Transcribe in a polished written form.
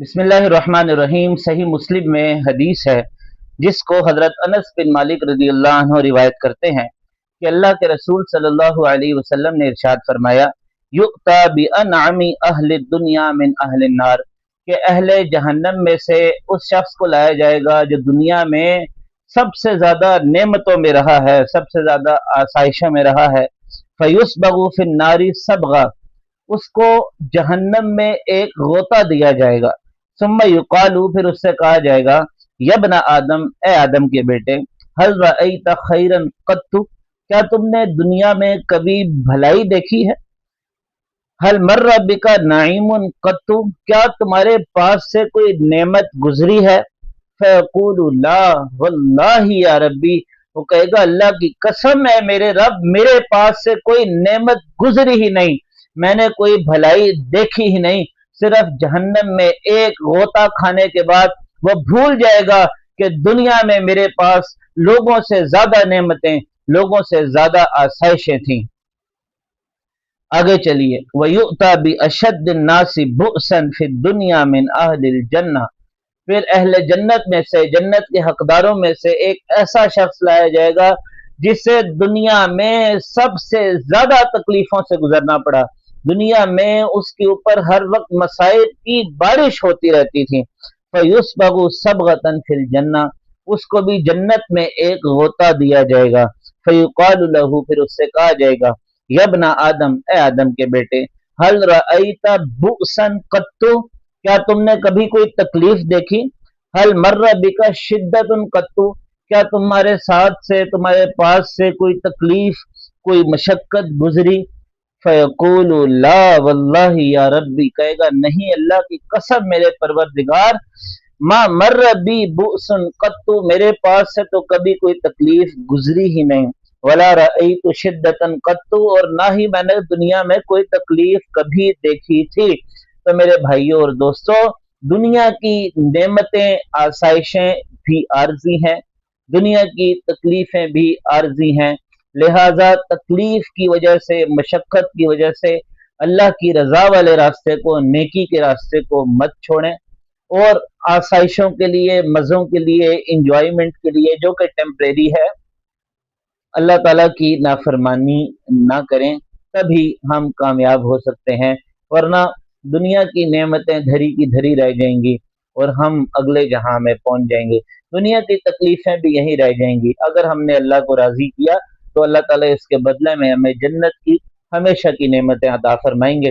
बिस्मिल्लाहिर्रहमानिर्रहीम। सही मुस्लिम में हदीस है जिसको हजरत अनस बिन मालिक रजी अल्लाह अन्हु रिवायत करते हैं कि अल्लाह के रसूल सल्लल्लाहु अलैहि वसल्लम ने इरशाद फरमाया, युक्ता बि अनअमी अहले दुनिया मिन अहले नार, कि अहले जहन्नम में से उस शख्स को लाया जाएगा जो दुनिया में सबसे ज्यादा नेमतों में रहा है, सबसे ज्यादा आसाइशों में रहा है। फयुस्बगु फिन नारी सबगा, उसको जहन्नम में एक गोता दिया जाएगा। सुम्मा युकालू, फिर उससे कहा जाएगा, यबना आदम, ए आदम के बेटे, हल रअयत खैरन कत्तु, क्या तुमने दुनिया में कभी भलाई देखी है? हल मर्रा बिका नाइमुन कत्तु, क्या तुम्हारे पास से कोई नेमत गुजरी है? फयकूलु ला वल्लाहि या रब्बी, वो कहेगा अल्लाह की कसम है मेरे रब, मेरे पास से कोई नेमत गुजरी ही नहीं, मैंने कोई भलाई देखी ही नहीं। सिर्फ जहन्नम में एक गोता खाने के बाद वो भूल जाएगा कि दुनिया में मेरे पास लोगों से ज्यादा नेमतें, लोगों से ज्यादा आसाइशें थीं। आगे चलिए, वयुता बि अशद नासी बुअसन फि दुनिया मिन अहलिल जन्ना, फिर अहले जन्नत में से, जन्नत के हकदारों में से एक ऐसा शख्स लाया जाएगा जिसे दुनिया में सबसे ज्यादा तकलीफों से गुजरना पड़ा। दुनिया में उसके ऊपर हर वक्त मसाइब की बारिश होती रहती थी। फयुस्बगु सबगतन फिल जन्ना, उसको भी जन्नत में एक गोता दिया जाएगा। फयुकालु लहू, फिर उससे कहा जाएगा, यबना आदम, ए आदम के बेटे, हल रअयता बुअसन कत्तु, क्या तुमने कभी कोई तकलीफ देखी? हल मर्रा बिका शिद्दतुन कत्तु, क्या तुम्हारे साथ से, तुम्हारे पास से कोई तकलीफ, कोई मशक्कत गुजरी? फयकूलु ला वल्लाहि या रब्बी, कहेगा नहीं अल्लाह की कसम मेरे परवरदिगार, मा मर्रा बी बुअसन कत्तु, मेरे पास से तो कभी कोई तकलीफ गुजरी ही नहीं। वला रअयतु शिद्दतन कत्तु, और ना ही मैंने दुनिया में कोई तकलीफ कभी देखी थी। तो मेरे भाइयों और दोस्तों, दुनिया की नेमतें, आसाइशें भी आर्जी हैं, दुनिया की तकलीफें भी आर्जी हैं। लिहाजा तकलीफ की वजह से, मशक्कत की वजह से अल्लाह की रजा वाले रास्ते को, नेकी के रास्ते को मत छोड़ें, और आसाइशों के लिए, मज़ों के लिए, इंजॉयमेंट के लिए जो कि टेम्परेरी है, अल्लाह ताला की नाफरमानी ना करें, तभी हम कामयाब हो सकते हैं। वरना दुनिया की नेमतें धरी की धरी रह जाएंगी और हम अगले जहां में पहुंच जाएंगे। दुनिया की तकलीफें भी यहीं रह जाएंगी। अगर हमने अल्लाह को राजी किया तो अल्लाह ताला इसके बदले में हमें जन्नत की हमेशा की नेमतें अता फरमाएंगे।